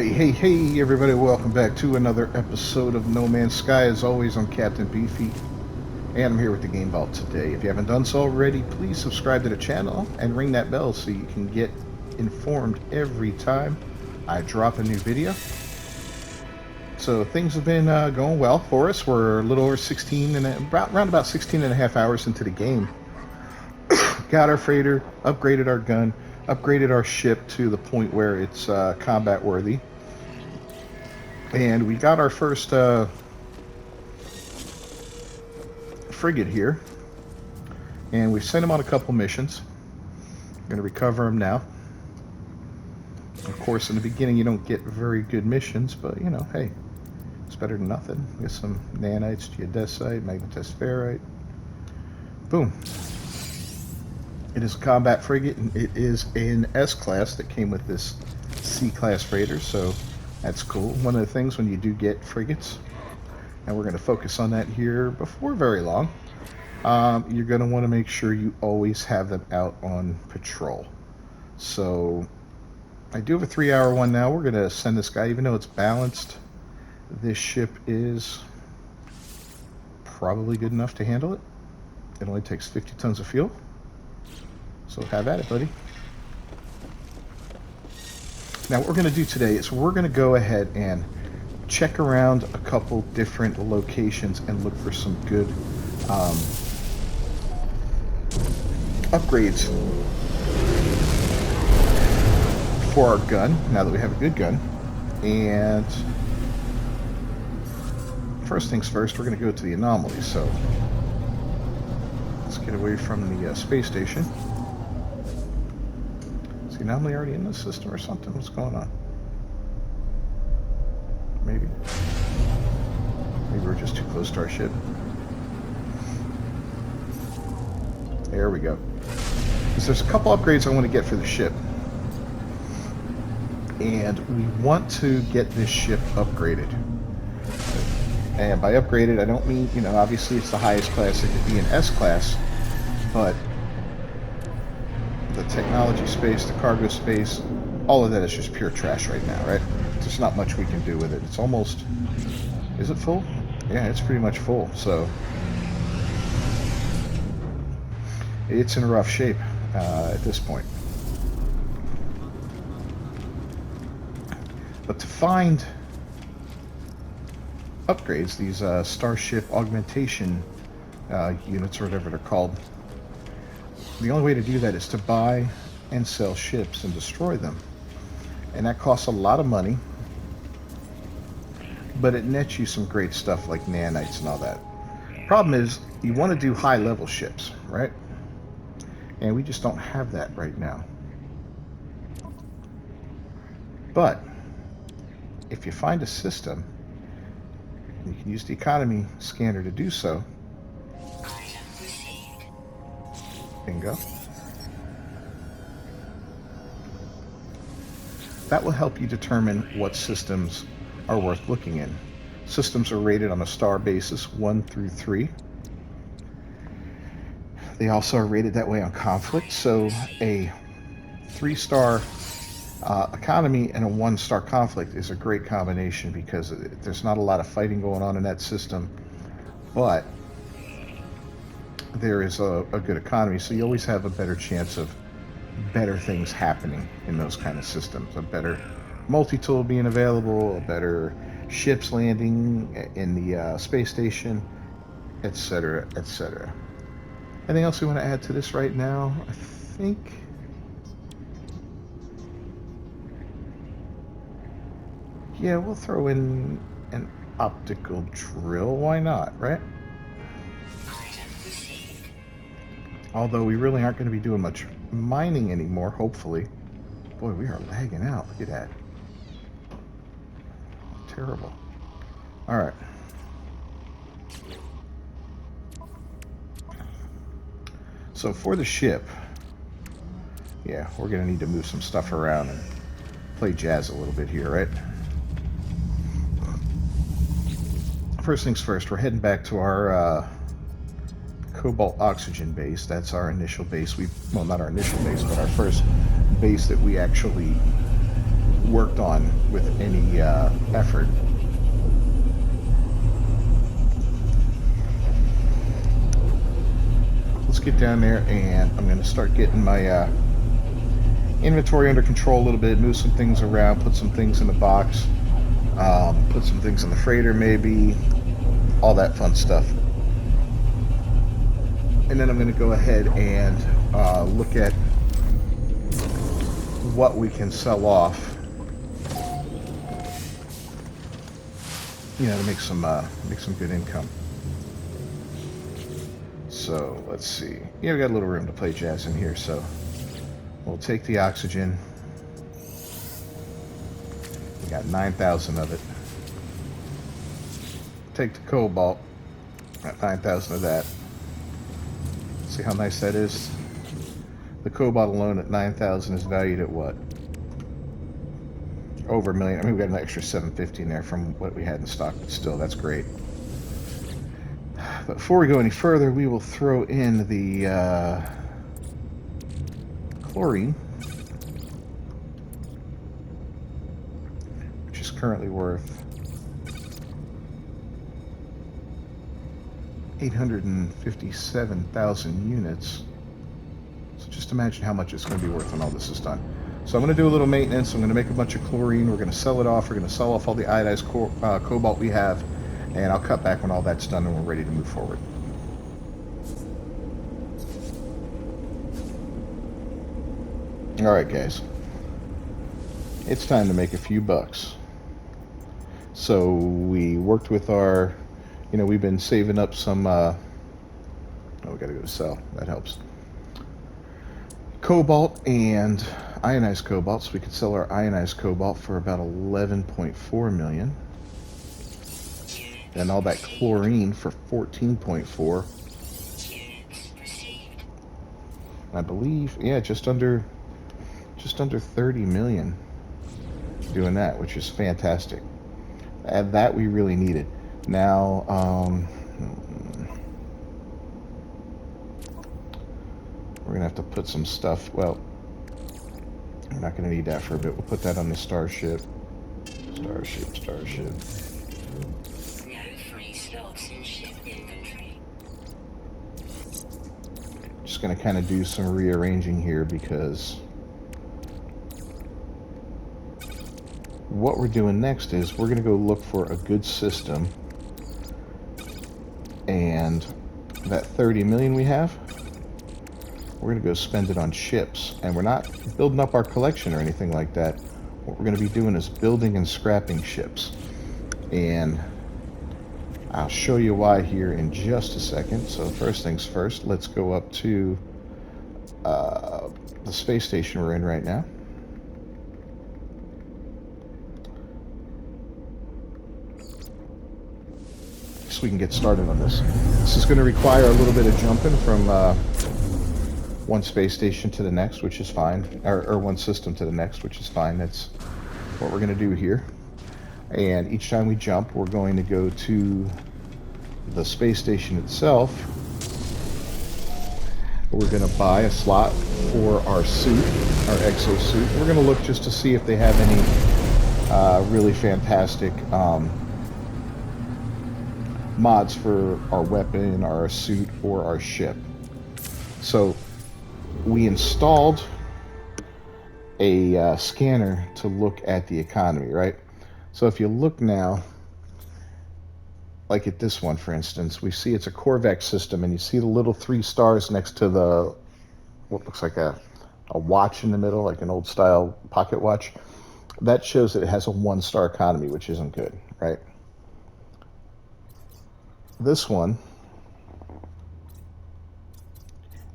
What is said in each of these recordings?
Hey, everybody, welcome back to another episode of No Man's Sky. As always, I'm Captain Beefy, and I'm here with the Game Vault today. If you haven't done so already, please subscribe to the channel and ring that bell so you can get informed every time I drop a new video. So things have been going well for us. We're a little over 16 and around about 16 and a half hours into the game. Got our freighter, upgraded our gun, upgraded our ship to the point where it's combat worthy, and we got our first frigate here, and we sent him on a couple missions. I'm going to recover him now. Of course, in the beginning you don't get very good missions, but you know, hey, it's better than nothing. Get some nanites, geodesite, magnetized ferrite. Boom. It is a combat frigate, and it is an S-class that came with this C-class freighter, so that's cool. One of the things when you do get frigates, and we're going to focus on that here before very long, you're going to want to make sure you always have them out on patrol. So I do have a 3-hour one now. We're going to send this guy, even though it's balanced, this ship is probably good enough to handle it. It only takes 50 tons of fuel. So have at it, buddy. Now what we're going to do today is we're going to go ahead and check around a couple different locations and look for some good upgrades for our gun, now that we have a good gun. And first things first, we're going to go to the Anomaly. So let's get away from the space station. Anomaly already in the system or something? What's going on? Maybe we're just too close to our ship. There we go. Because there's a couple upgrades I want to get for the ship, and we want to get this ship upgraded. And by upgraded, I don't mean, you know, obviously it's the highest class. It could be an S class, but the technology space, the cargo space, all of that is just pure trash right now, right? There's not much we can do with it. It's almost... Is it full? Yeah, it's pretty much full, so... It's in rough shape at this point. But to find upgrades, these starship augmentation units, or whatever they're called, the only way to do that is to buy and sell ships and destroy them. And that costs a lot of money, but it nets you some great stuff like nanites and all that. Problem is, you want to do high-level ships, right? And we just don't have that right now. But if you find a system, you can use the economy scanner to do so. Bingo. That will help you determine what systems are worth looking in. Systems are rated on a star basis, 1 through 3. They also are rated that way on conflict, so a 3-star economy and a 1-star conflict is a great combination because there's not a lot of fighting going on in that system, but there is a good economy, so you always have a better chance of better things happening in those kind of systems. A better multi-tool being available, a better ships landing in the space station, etc., etc. Anything else we want to add to this right now? I think... yeah, we'll throw in an optical drill. Why not, right? Although we really aren't going to be doing much mining anymore, hopefully. Boy, we are lagging out. Look at that. Terrible. Alright. So for the ship, yeah, we're going to need to move some stuff around and play jazz a little bit here, right? First things first, we're heading back to our Cobalt oxygen base. That's our initial base. Well, not our initial base, but our first base that we actually worked on with any effort. Let's get down there, and I'm going to start getting my inventory under control a little bit, move some things around, put some things in the box, put some things in the freighter maybe, all that fun stuff. And then I'm going to go ahead and look at what we can sell off, you know, to make some good income. So let's see. Yeah, we got a little room to play jazz in here, so we'll take the oxygen. We got 9,000 of it. Take the cobalt. Got 9,000 of that. See how nice that is? The cobalt alone at 9,000 is valued at what? Over $1 million. I mean, we got an extra 750 in there from what we had in stock, but still, that's great. But before we go any further, we will throw in the chlorine, which is currently worth 857,000 units. So just imagine how much it's going to be worth when all this is done. So I'm going to do a little maintenance. I'm going to make a bunch of chlorine. We're going to sell it off. We're going to sell off all the ionized cobalt we have. And I'll cut back when all that's done and we're ready to move forward. Alright guys, it's time to make a few bucks. So we worked with our, you know, we've been saving up some, oh, we gotta go to sell, that helps. Cobalt and ionized cobalt, so we could sell our ionized cobalt for about 11.4 million. And all that chlorine for 14.4. I believe, yeah, just under 30 million doing that, which is fantastic. And that we really needed. Now, we're gonna have to put some stuff. Well, we're not gonna need that for a bit. We'll put that on the starship. Starship. Just going to kind of do some rearranging here because what we're doing next is we're going to go look for a good system, and that 30 million we have, we're going to go spend it on ships. And we're not building up our collection or anything like that. What we're going to be doing is building and scrapping ships. And I'll show you why here in just a second. So first things first, let's go up to the space station we're in right now. So we can get started on this. This is going to require a little bit of jumping from one space station to the next, which is fine, or one system to the next, which is fine. That's what we're going to do here. And each time we jump, we're going to go to the space station itself. We're going to buy a slot for our suit, our exosuit. We're going to look just to see if they have any really fantastic mods for our weapon, our suit, or our ship. So we installed a scanner to look at the economy, right? So if you look now, like at this one, for instance, we see it's a Corvette system, and you see the little 3 stars next to the, what looks like a watch in the middle, like an old style pocket watch. That shows that it has a 1-star economy, which isn't good, right? This one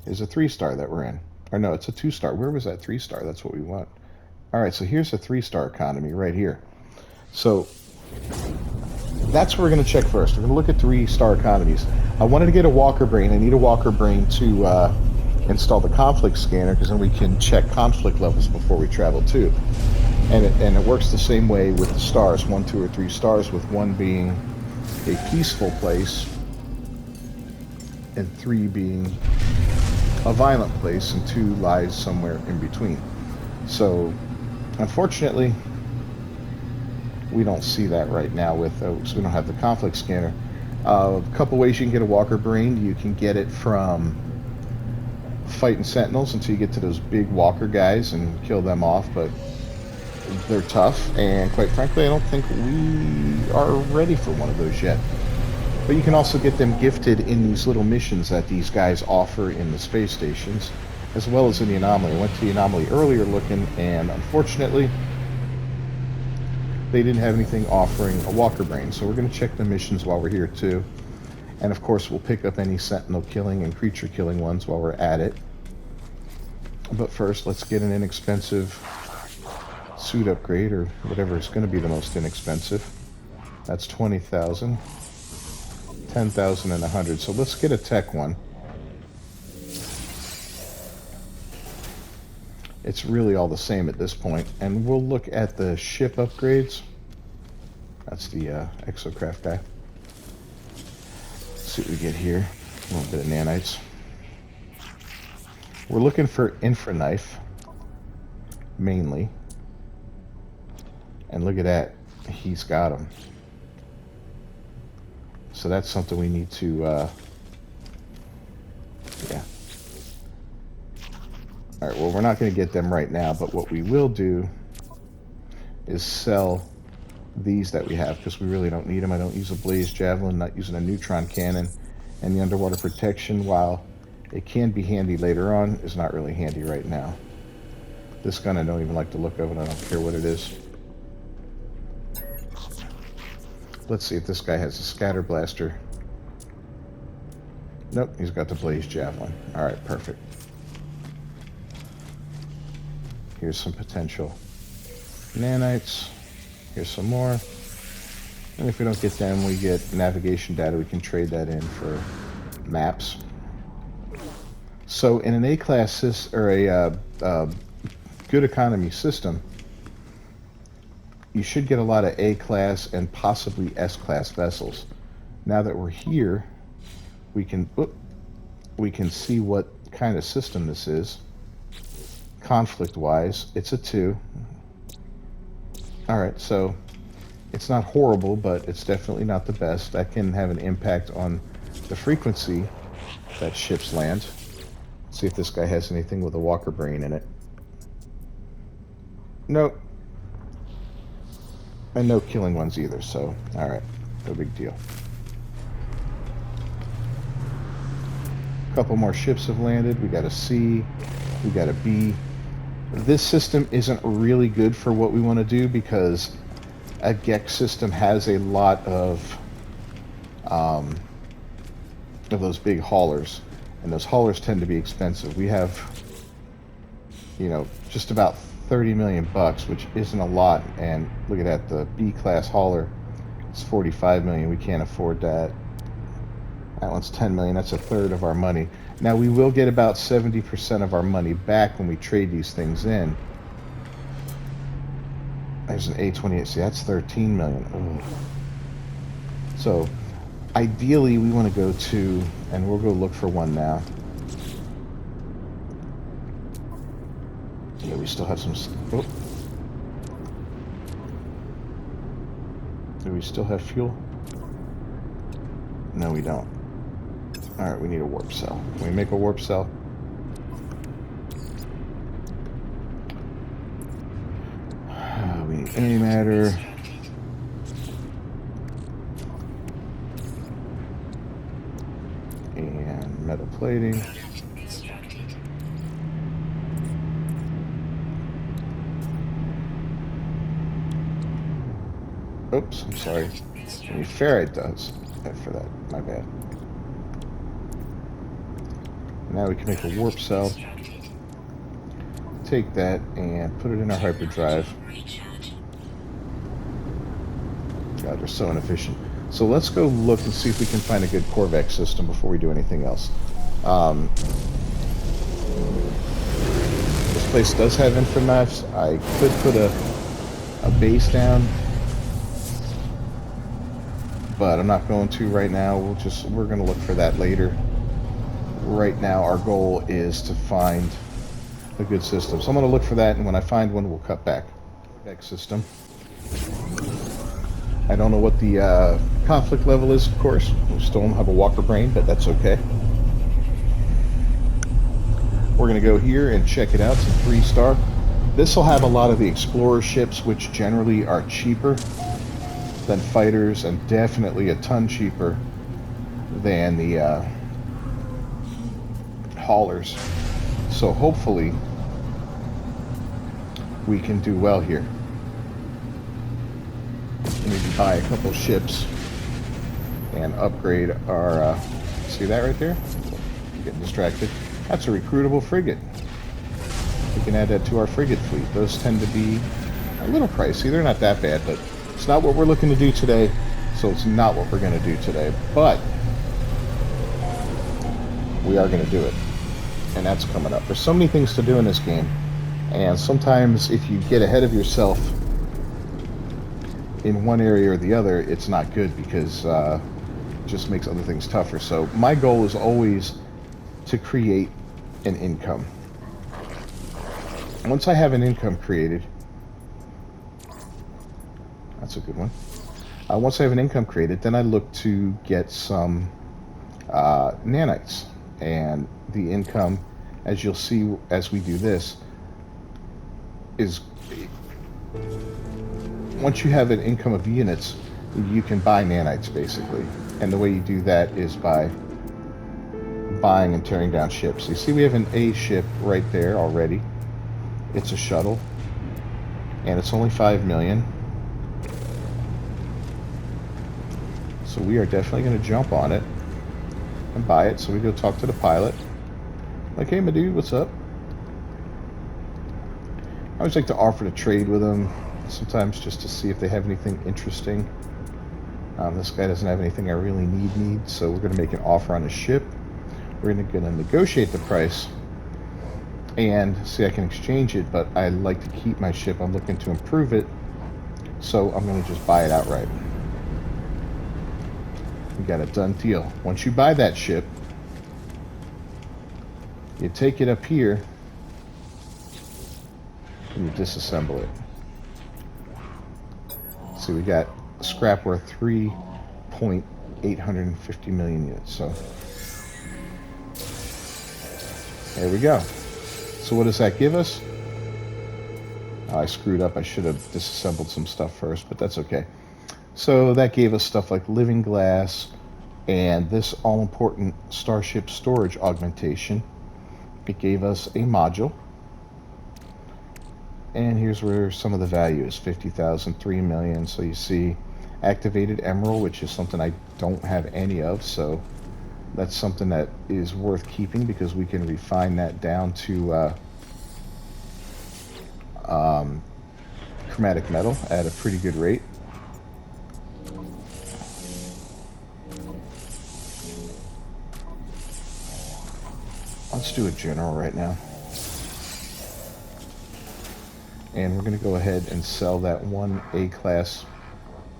is a 3-star that we're in. Or no, it's a 2-star. Where was that 3-star? That's what we want. All right, so here's a 3-star economy right here. So that's what we're going to check first. We're going to look at 3-star economies. I wanted to get a walker brain. I need a walker brain to install the conflict scanner, because then we can check conflict levels before we travel too. And it works the same way with the stars, 1, 2, or 3 stars, with 1 being a peaceful place and 3 being a violent place, and 2 lies somewhere in between. So unfortunately, We don't see that right now with because we don't have the conflict scanner. A couple ways you can get a walker brain. You can get it from fighting sentinels until you get to those big walker guys and kill them off, but they're tough, and quite frankly, I don't think we are ready for one of those yet. But you can also get them gifted in these little missions that these guys offer in the space stations, as well as in the Anomaly. I went to the Anomaly earlier looking, and unfortunately, they didn't have anything offering a walker brain, so we're going to check the missions while we're here too. And of course, we'll pick up any sentinel killing and creature killing ones while we're at it. But first, let's get an inexpensive suit upgrade, or whatever is going to be the most inexpensive. That's 20,000, 10,000, and 100. So let's get a tech one. It's really all the same at this point, and we'll look at the ship upgrades. That's the exocraft guy. Let's see what we get here. A little bit of nanites. We're looking for Infraknife mainly. And look at that, he's got them. So that's something we need to, yeah. All right, well, we're not going to get them right now, but what we will do is sell these that we have, because we really don't need them. I don't use a blaze javelin, not using a neutron cannon, and the underwater protection, while it can be handy later on, is not really handy right now. This gun I don't even like to look over, and I don't care what it is. Let's see if this guy has a scatter blaster. Nope, he's got the blaze javelin. All right, perfect. Here's some potential nanites. Here's some more. And if we don't get them, we get navigation data. We can trade that in for maps. So in an A-class or a good economy system, you should get a lot of A-class and possibly S-class vessels. Now that we're here, we can see what kind of system this is. Conflict-wise, it's a 2. All right, so it's not horrible, but it's definitely not the best. That can have an impact on the frequency that ships land. Let's see if this guy has anything with a walker brain in it. Nope. And no killing ones either, so all right, no big deal. A couple more ships have landed. We got a C, we got a B. This system isn't really good for what we want to do, because a GEX system has a lot of those big haulers, and those haulers tend to be expensive. We have, you know, just about 30 million bucks, which isn't a lot. And look at that, the B-class hauler, it's 45 million. We can't afford that. That one's 10 million. That's a third of our money. Now we will get about 70% of our money back when we trade these things in. There's an A28. See, that's 13 million. Ugh. So ideally we want to go to, and we'll go look for one now. Yeah, we still have some. Oh. Do we still have fuel? No, we don't. Alright, we need a warp cell. Can we make a warp cell? We need antimatter. And metal plating. Oops, I'm sorry. I mean, ferrite does. For that, my bad. Now we can make a warp cell. Take that and put it in our hyperdrive. God, they're so inefficient. So let's go look and see if we can find a good Corvex system before we do anything else. This place does have Infraknives. I could put a base down, but I'm not going to right now. We're going to look for that later. Right now our goal is to find a good system. So I'm going to look for that, and when I find one, we'll cut back. Corvex system. I don't know what the conflict level is, of course. We still don't have a walker brain, but that's okay. We're going to go here and check it out. It's a 3-star. This will have a lot of the explorer ships, which generally are cheaper than fighters, and definitely a ton cheaper than the haulers. So hopefully we can do well here. Maybe buy a couple ships and upgrade our see that right there? Getting distracted. That's a recruitable frigate. We can add that to our frigate fleet. Those tend to be a little pricey. They're not that bad, but it's not what we're looking to do today, so it's not what we're going to do today. But we are going to do it, and that's coming up. There's so many things to do in this game, and sometimes if you get ahead of yourself in one area or the other, it's not good, because it just makes other things tougher. So my goal is always to create an income. Once I have an income created, that's a good one. Once I have an income created, then I look to get some nanites. And the income, as you'll see as we do this, is once you have an income of units, you can buy nanites basically. And the way you do that is by buying and tearing down ships. You see we have an A ship right there already. It's a shuttle, and it's only 5 million. So we are definitely going to jump on it and buy it. So we go talk to the pilot. Like, hey, my dude, what's up? I always like to offer to trade with them, sometimes just to see if they have anything interesting. This guy doesn't have anything I really need, so we're going to make an offer on a ship. We're going to negotiate the price and see I can exchange it, but I like to keep my ship. I'm looking to improve it, so I'm going to just buy it outright. We got a done deal. Once you buy that ship, you take it up here and you disassemble it. See, we got scrap worth 3.850 million units. So there we go. So what does that give us? Oh, I screwed up. I should have disassembled some stuff first, but that's okay. So that gave us stuff like living glass and this all-important starship storage augmentation. It gave us a module. And here's where some of the value is. 50,000, 3 million. So you see activated emerald, which is something I don't have any of. So that's something that is worth keeping because we can refine that down to chromatic metal at a pretty good rate. Let's do a general right now. And we're going to go ahead and sell that one A-class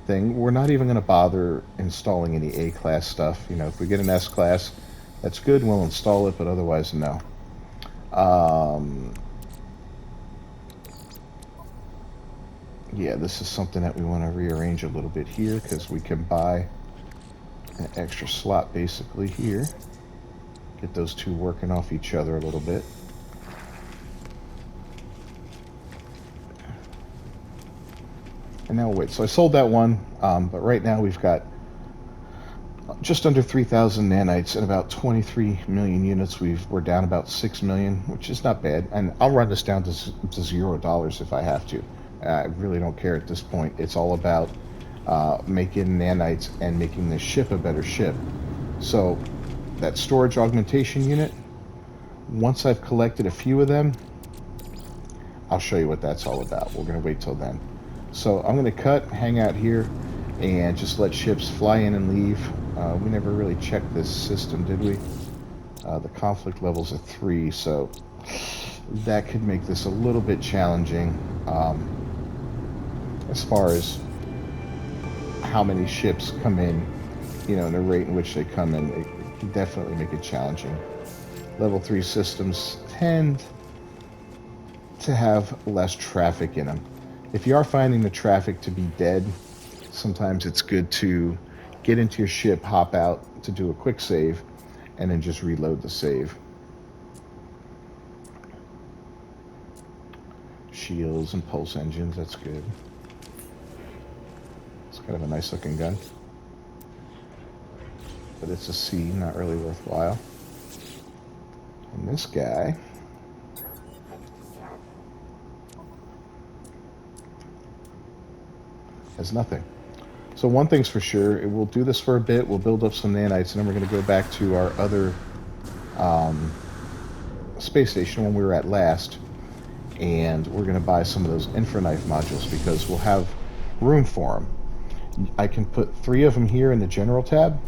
thing. We're not even going to bother installing any A-class stuff. You know, if we get an S-class, that's good. We'll install it, but otherwise, no. Yeah, this is something that we want to rearrange a little bit here because we can buy an extra slot basically here. Get those two working off each other a little bit. And now we'll wait. So I sold that one, but right now we've got just under 3,000 nanites and about 23 million units. We're down about 6 million, which is not bad. And I'll run this down to $0 if I have to. I really don't care at this point. It's all about making nanites and making this ship a better ship. So that storage augmentation unit, once I've collected a few of them, I'll show you what that's all about. We're going to wait till then. So I'm going to cut, hang out here, and just let ships fly in and leave. We never really checked this system, did we? The conflict level's at 3, so that could make this a little bit challenging as far as how many ships come in, you know, and the rate in which they come in. It can definitely make it challenging. Level 3 systems tend to have less traffic in them. If you are finding the traffic to be dead, sometimes it's good to get into your ship, hop out to do a quick save, and then just reload the save. Shields and pulse engines, that's good. It's kind of a nice looking gun. But it's a C, not really worthwhile. And this guy has nothing. So one thing's for sure, we'll do this for a bit, we'll build up some nanites, and then we're going to go back to our other space station when we were at last, and we're going to buy some of those Infraknife modules because we'll have room for them. I can put 3 of them here in the general tab,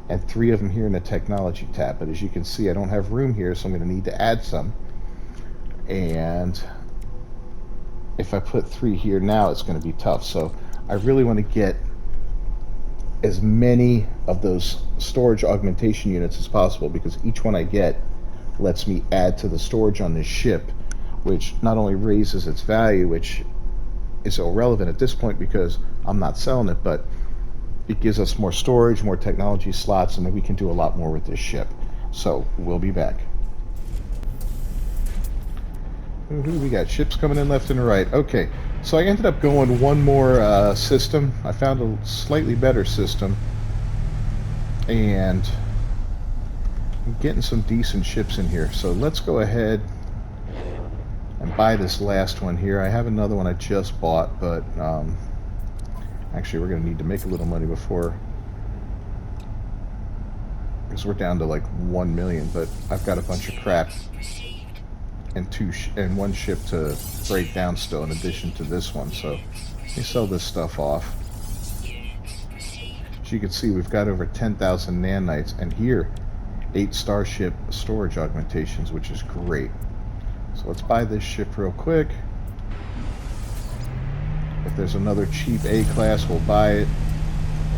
and 3 of them here in the technology tab, but as you can see I don't have room here, so I'm going to need to add some. And if I put 3 here now, it's going to be tough. So I really want to get as many of those storage augmentation units as possible, because each one I get lets me add to the storage on this ship, which not only raises its value, which is irrelevant at this point because I'm not selling it, but it gives us more storage, more technology slots, and then we can do a lot more with this ship. So we'll be back. We got ships coming in left and right. Okay, so I ended up going one more system. I found a slightly better system, and I'm getting some decent ships in here. So let's go ahead and buy this last one here. I have another one I just bought, but actually we're going to need to make a little money before, because we're down to like 1 million, but I've got a bunch of crap and one ship to break down still in addition to this one, so let me sell this stuff off. As you can see, we've got over 10,000 nanites, and here 8 starship storage augmentations, which is great. So let's buy this ship real quick. If there's another cheap A class, we'll buy it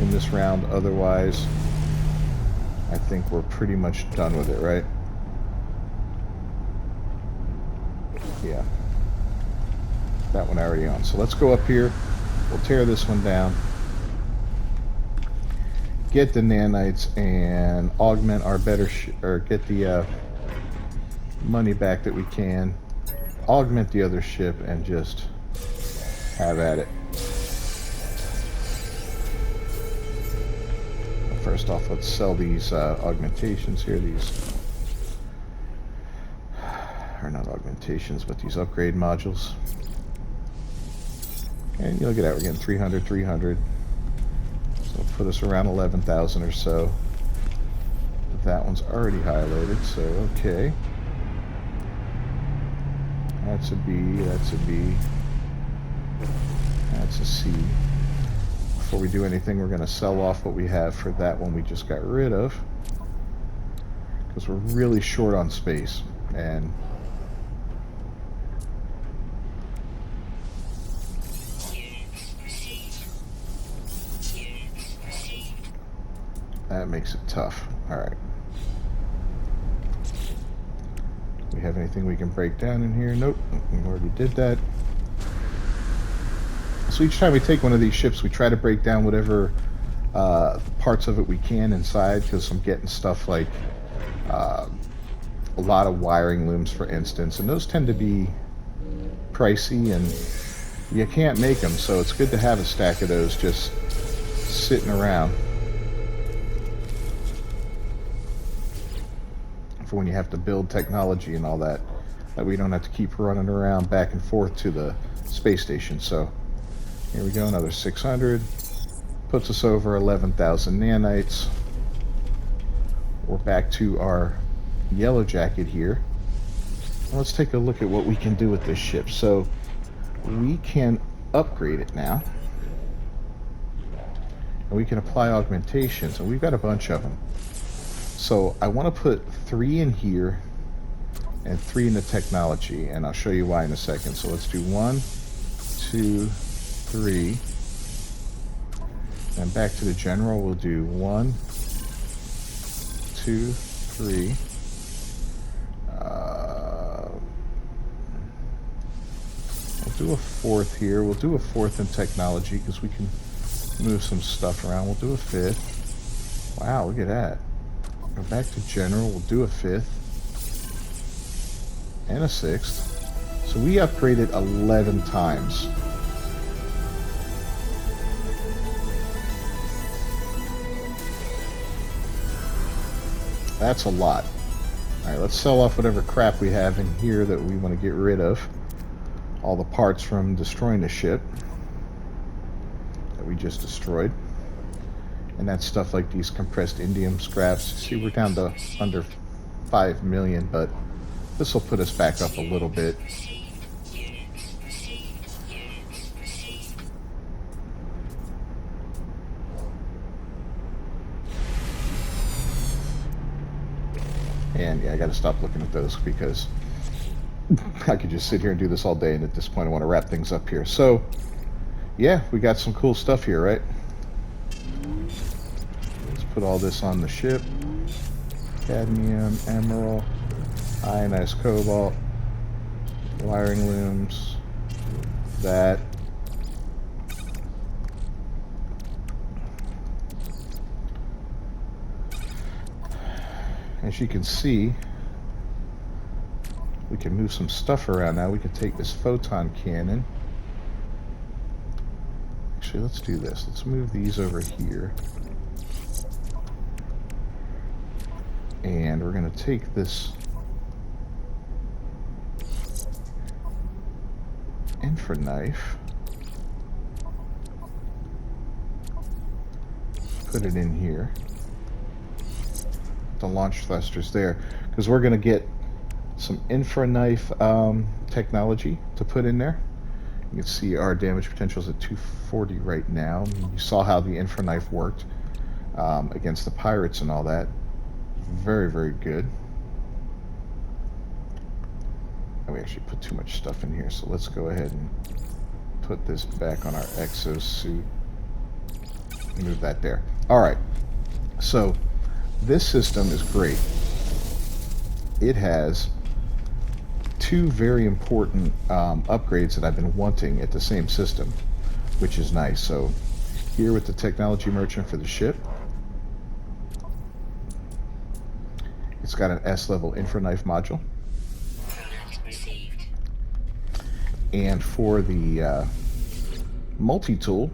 in this round. Otherwise, I think we're pretty much done with it, right? Yeah. That one I already own. So let's go up here. We'll tear this one down. Get the nanites and augment our better or get the money back that we can. Augment the other ship and just have at it. First off, let's sell these augmentations here. These are not augmentations, but these upgrade modules. And look at that, we're getting 300, 300. So it'll put us around 11,000 or so. That one's already highlighted, so okay. That's a B, that's a B. That's a C. Before we do anything, we're going to sell off what we have for that one we just got rid of, because we're really short on space. And that makes it tough. Alright. We have anything we can break down in here? Nope. We already did that. So each time we take one of these ships, we try to break down whatever parts of it we can inside, because I'm getting stuff like a lot of wiring looms, for instance, and those tend to be pricey and you can't make them, so it's good to have a stack of those just sitting around for when you have to build technology and all that, that we don't have to keep running around back and forth to the space station. So here we go, another 600. Puts us over 11,000 nanites. We're back to our Yellowjacket here. Let's take a look at what we can do with this ship. So we can upgrade it now. And we can apply augmentations, and we've got a bunch of them. So I want to put 3 in here and 3 in the technology, and I'll show you why in a second. So let's do 1, 2, 3. And back to the general, we'll do 1, 2, 3. We'll do a 4th here. We'll do a 4th in technology because we can Move some stuff around. We'll do a 5th. Wow, look at that. Go back to general. We'll do a 5th. And a 6th. So we upgraded 11 times. That's a lot. Alright, let's sell off whatever crap we have in here that we want to get rid of. All the parts from destroying the ship that we just destroyed. And that's stuff like these compressed indium scraps. See, we're down to under 5 million, but this will put us back up a little bit. And yeah, I gotta stop looking at those because I could just sit here and do this all day, and at this point I want to wrap things up here. So yeah, we got some cool stuff here, right? Let's put all this on the ship. Cadmium, emerald, ionized cobalt, wiring looms, that. As you can see, we can move some stuff around now. We can take this photon cannon. Actually, let's do this. Let's move these over here. And we're going to take this Infraknife, put it in here. The launch thrusters there, because we're going to get some Infraknife technology to put in there. You can see our damage potential is at 240 right now. You saw how the Infraknife worked against the pirates and all that. Very, very good. And we actually put too much stuff in here, so let's go ahead and put this back on our exosuit. Move that there. All right, so this system is great. It has two very important upgrades that I've been wanting at the same system, which is nice. So here with the technology merchant for the ship, it's got an S-level Infraknife module. And for the multi-tool,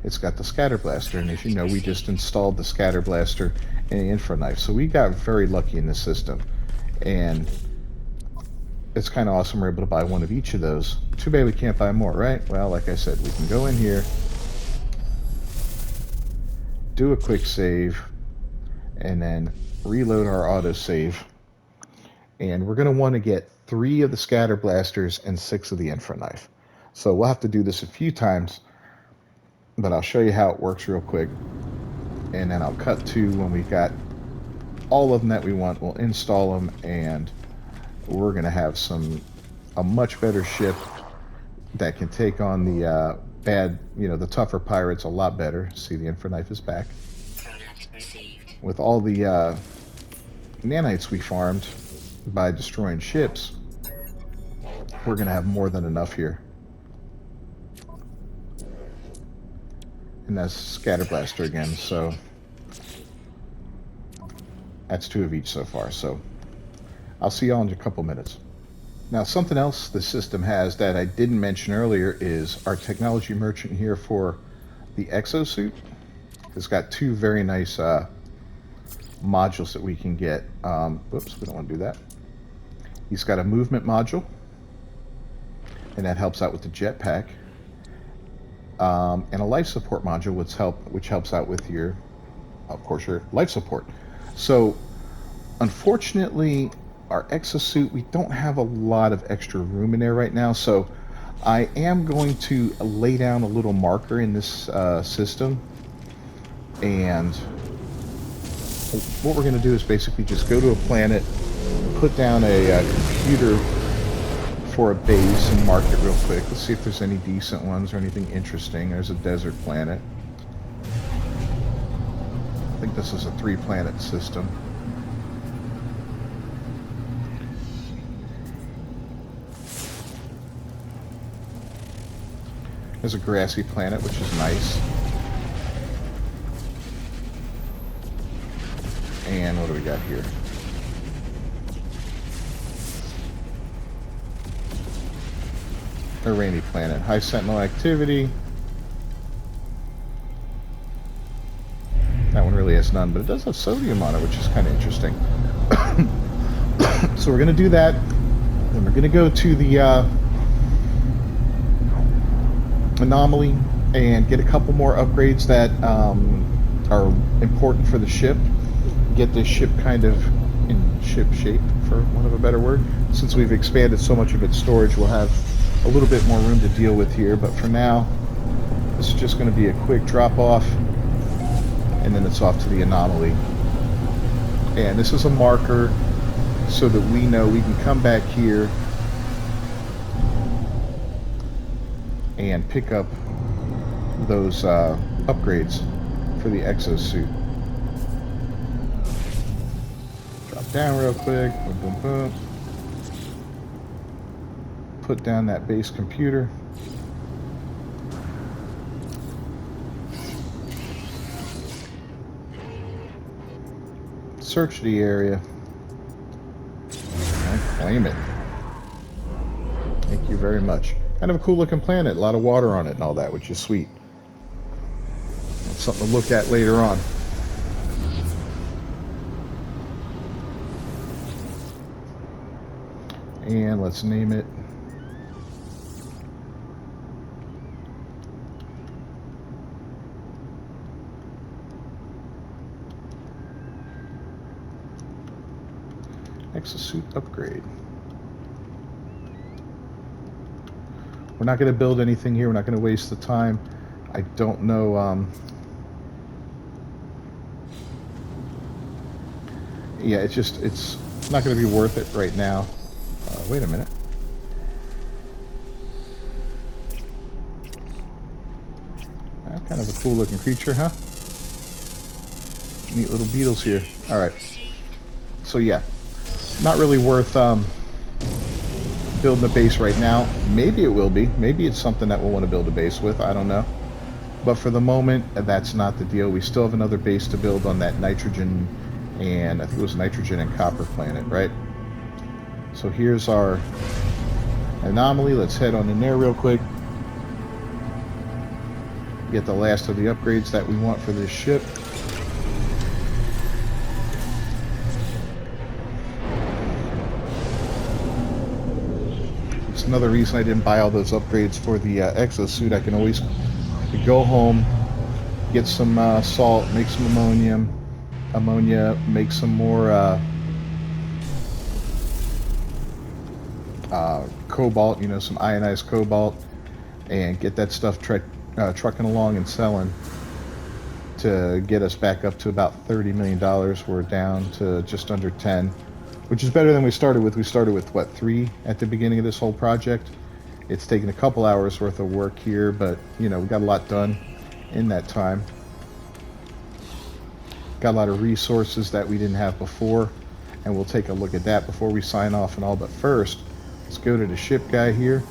it's got the scatter blaster, and as you know, we just installed the scatter blaster and the Infraknife, so we got very lucky in this system, and it's kind of awesome we're able to buy one of each of those. Too bad we can't buy more, right? Well, like I said, we can go in here, do a quick save, and then reload our autosave, and we're going to want to get 3 of the scatter blasters and 6 of the Infraknife. So we'll have to do this a few times, but I'll show you how it works real quick, and then I'll cut to when we've got all of them that we want. We'll install them, and we're going to have a much better ship that can take on the the tougher pirates a lot better. See, the Infraknife is back. With all the nanites we farmed by destroying ships, we're going to have more than enough here. And that's scatter blaster again, so that's 2 of each so far. So I'll see y'all in a couple minutes. Now, something else the system has that I didn't mention earlier is our technology merchant here for the exosuit. It's got 2 very nice modules that we can get. Whoops, we don't want to do that. He's got a movement module, and that helps out with the jetpack. And a life support module which helps out with your life support. So unfortunately, our exosuit, we don't have a lot of extra room in there right now, so I am going to lay down a little marker in this system, and what we're going to do is basically just go to a planet, put down a computer for a base and mark it real quick. Let's see if there's any decent ones or anything interesting. There's a desert planet. I think this is a 3-planet system. There's a grassy planet, which is nice. And what do we got here? A rainy planet. High sentinel activity. That one really has none, but it does have sodium on it, which is kind of interesting. So we're going to do that. Then we're going to go to the Anomaly and get a couple more upgrades that are important for the ship. Get this ship kind of in ship shape, for want of a better word. Since we've expanded so much of its storage, we'll have a little bit more room to deal with here. But for now, this is just going to be a quick drop off, and then it's off to the Anomaly. And this is a marker so that we know we can come back here and pick up those upgrades for the exosuit. Drop down real quick. Boom, boom, boom. Put down that base computer. Search the area. And claim it. Thank you very much. Kind of a cool looking planet, a lot of water on it and all that, which is sweet. That's something to look at later on. And let's name it Exosuit Upgrade. We're not going to build anything here. We're not going to waste the time. I don't know. Yeah, it's not going to be worth it right now. Wait a minute. Kind of a cool looking creature, huh? Neat little beetles here. Alright. So yeah, not really worth building a base right now. Maybe it will be. Maybe it's something that we'll want to build a base with. I don't know. But for the moment, that's not the deal. We still have another base to build on that nitrogen and I think it was nitrogen and copper planet, right? So here's our Anomaly. Let's head on in there real quick. Get the last of the upgrades that we want for this ship. It's another reason I didn't buy all those upgrades for the exosuit. I can always go home, get some salt, make some ammonia, make some more cobalt, you know, some ionized cobalt, and get that stuff trucking along and selling to get us back up to about $30 million. We're down to just under 10, which is better than we started with. We started with, what, 3 at the beginning of this whole project. It's taken a couple hours worth of work here, but, you know, we got a lot done in that time. Got a lot of resources that we didn't have before, and we'll take a look at that before we sign off and all. But first, let's go to the ship guy here.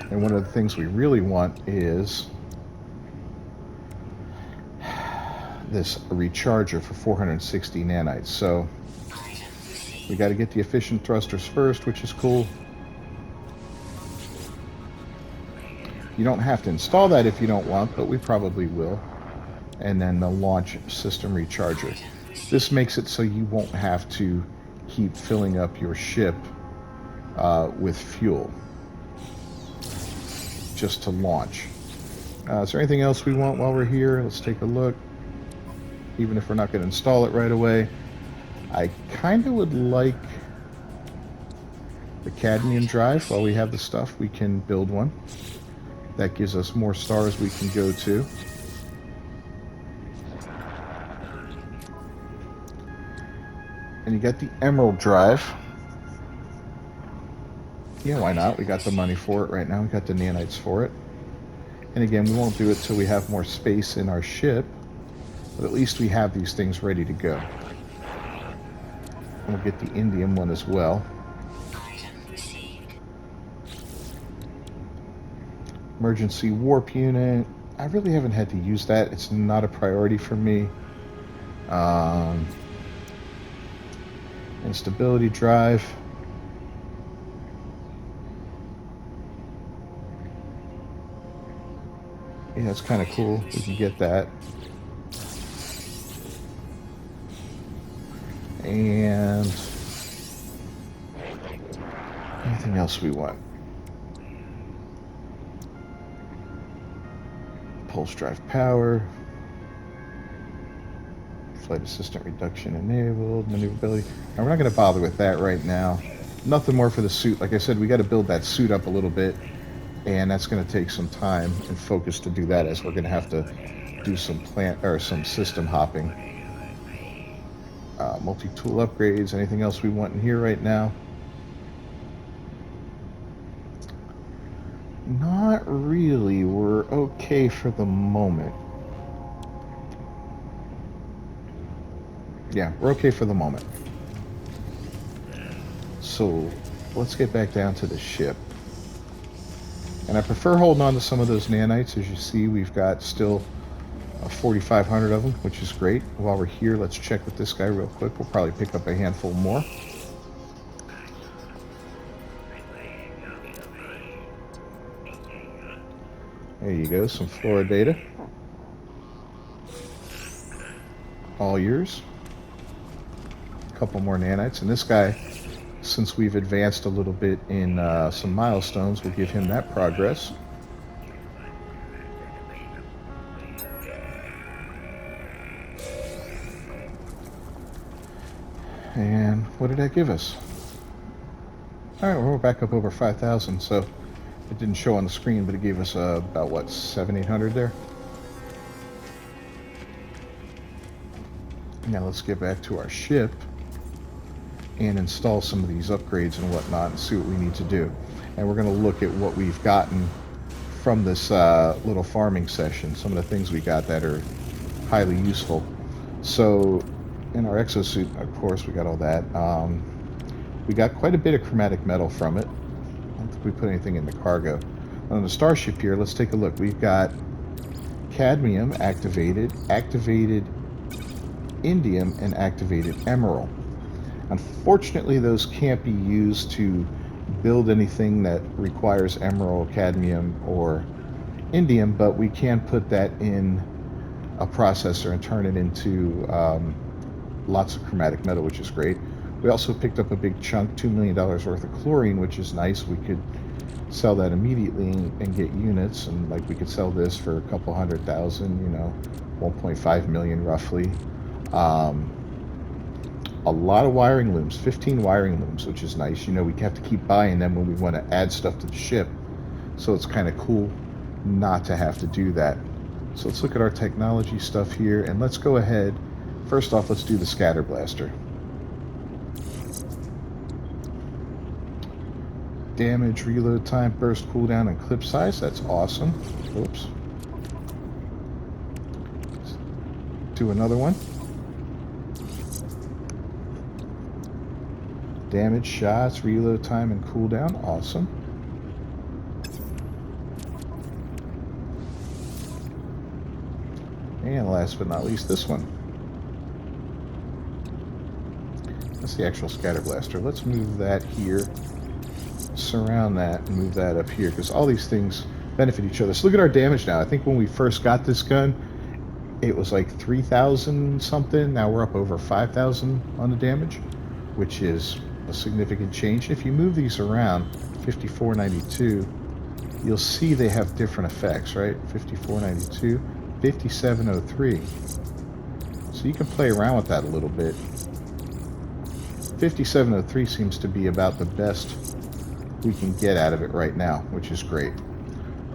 And one of the things we really want is this recharger for 460 nanites. So we got to get the efficient thrusters first, which is cool. You don't have to install that if you don't want, but we probably will. And then the launch system recharger. This makes it so you won't have to keep filling up your ship with fuel just to launch. Is there anything else we want while we're here? Let's take a look. Even if we're not going to install it right away, I kind of would like the cadmium drive. While we have the stuff, we can build one. That gives us more stars we can go to. And you got the emerald drive. Yeah, why not? We got the money for it right now. We got the nanites for it. And again, we won't do it till we have more space in our ship. But at least we have these things ready to go. We'll get the indium one as well. Emergency warp unit. I really haven't had to use that. It's not a priority for me. Instability drive. Yeah, it's kind of cool. We can get that. And anything else we want? Pulse drive power. Flight assistant reduction enabled. Maneuverability. Now we're not going to bother with that right now. Nothing more for the suit. Like I said, we got to build that suit up a little bit, and that's going to take some time and focus to do that, as we're going to have to do some plant or some system hopping. Multi-tool upgrades. Anything else we want in here right now? Not really. We're okay for the moment. Yeah, we're okay for the moment. So let's get back down to the ship. And I prefer holding on to some of those nanites. As you see, we've got still 4,500 of them, which is great. While we're here, let's check with this guy real quick. We'll probably pick up a handful more. There you go, some flora data. All yours. A couple more nanites. And this guy, since we've advanced a little bit in some milestones, we'll give him that progress. And what did that give us? All right, we're back up over 5,000, so it didn't show on the screen, but it gave us about, what, 700-800 there? Now let's get back to our ship and install some of these upgrades and whatnot and see what we need to do. And we're going to look at what we've gotten from this little farming session, some of the things we got that are highly useful. So in our exosuit, of course, we got all that. We got quite a bit of chromatic metal from it. I don't think we put anything in the cargo. On the starship here, let's take a look. We've got cadmium activated, activated indium, and activated emerald. Unfortunately, those can't be used to build anything that requires emerald, cadmium, or indium, but we can put that in a processor and turn it into lots of chromatic metal, which is great. We also picked up a big chunk, $2 million worth of chlorine, which is nice. We could sell that immediately and get units, and like we could sell this for a couple 100,000, you know, 1.5 million roughly. A lot of wiring looms, 15 wiring looms, which is nice. You know, we have to keep buying them when we want to add stuff to the ship, so it's kind of cool not to have to do that. So let's look at our technology stuff here, and let's go ahead. First off, let's do the scatter blaster. Damage, reload time, burst cooldown, and clip size. That's awesome. Oops. Let's do another one. Damage, shots, reload time, and cooldown. Awesome. And last but not least, this one. That's the actual scatter blaster. Let's move that here. Surround that and move that up here, because all these things benefit each other. So look at our damage now. I think when we first got this gun, it was like 3,000 something. Now we're up over 5,000 on the damage, which is a significant change. If you move these around, 5492, you'll see they have different effects, right? 5492, 5703. So you can play around with that a little bit. 5703 seems to be about the best we can get out of it right now, which is great.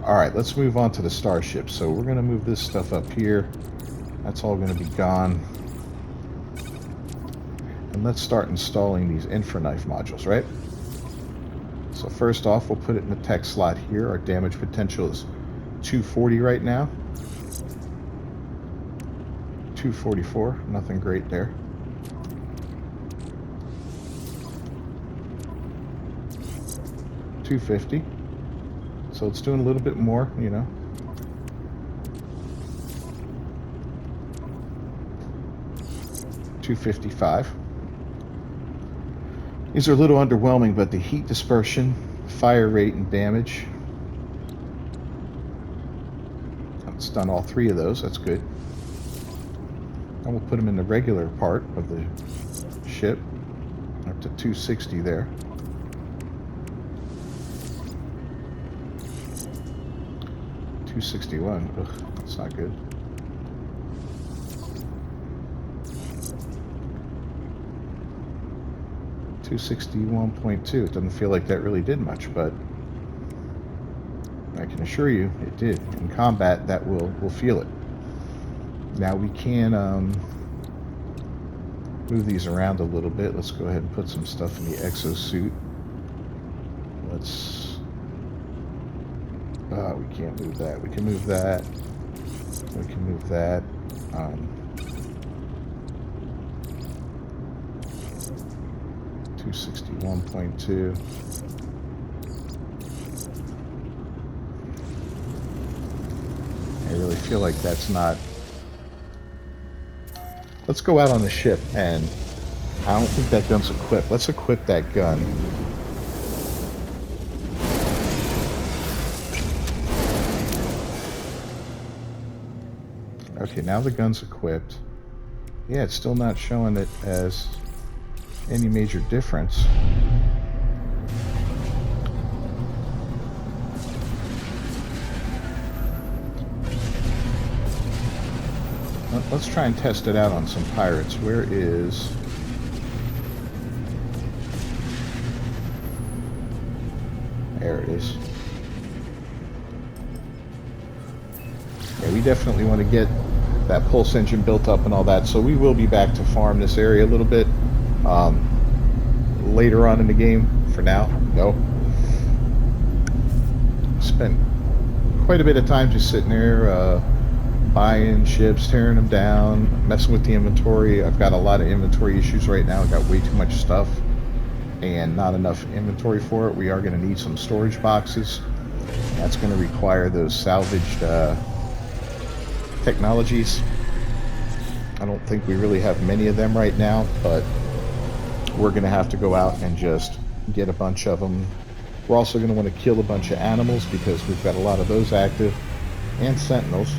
All right, let's move on to the starship. So we're going to move this stuff up here. That's all going to be gone. And let's start installing these Infraknife modules, right? So first off, we'll put it in the tech slot here. Our damage potential is 240 right now. 244, nothing great there. $250. So it's doing a little bit more, you know. $255. These are a little underwhelming, but the heat dispersion, fire rate, and damage. It's done all 3 of those. That's good. And we'll put them in the regular part of the ship. Up to 260 there. $261. Ugh, that's not good. $261.2. It doesn't feel like that really did much, but I can assure you it did. In combat, that we'll feel it. Now we can move these around a little bit. Let's go ahead and put some stuff in the exosuit. Let's... we can't move that. We can move that. We can move that. 261.2. I really feel like that's not... Let's go out on the ship, and I don't think that gun's equipped. Let's equip that gun. Okay, now the gun's equipped. Yeah, it's still not showing it as any major difference. Let's try and test it out on some pirates. Where is... There it is. Yeah, we definitely want to get that pulse engine built up and all that, so we will be back to farm this area a little bit later on in the game. For now, no. Spent quite a bit of time just sitting there buying ships, tearing them down, messing with the inventory. I've got a lot of inventory issues right now. I've got way too much stuff and not enough inventory for it. We are going to need some storage boxes. That's going to require those salvaged technologies. I don't think we really have many of them right now, but we're going to have to go out and just get a bunch of them. We're also going to want to kill a bunch of animals because we've got a lot of those active, and sentinels.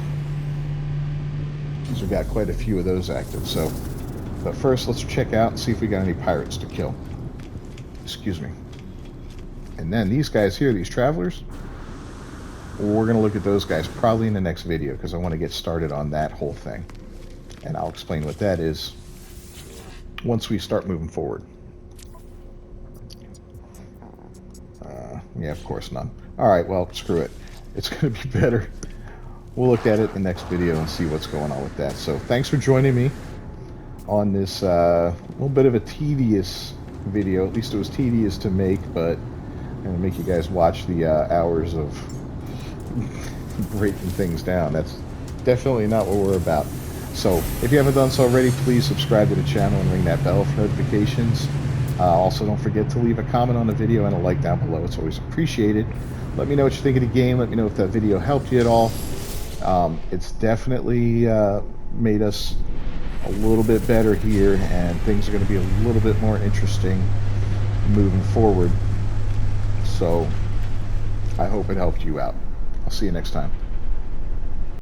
We've got quite a few of those active. So, but first let's check out and see if we got any pirates to kill. Excuse me. And then these guys here, these travelers, we're going to look at those guys probably in the next video because I want to get started on that whole thing. And I'll explain what that is once we start moving forward. Yeah, of course none. Alright, well, screw it. It's going to be better. We'll look at it in the next video and see what's going on with that. So thanks for joining me on this little bit of a tedious video. At least it was tedious to make, but I'm going to make you guys watch the hours of breaking things down. That's definitely not what we're about. So if you haven't done so already, please subscribe to the channel and ring that bell for notifications. Also, don't forget to leave a comment on the video and a like down below. It's always appreciated. Let me know what you think of the game. Let me know if that video helped you at all. It's definitely made us a little bit better here, and things are going to be a little bit more interesting moving forward. So I hope it helped you out. I'll see you next time.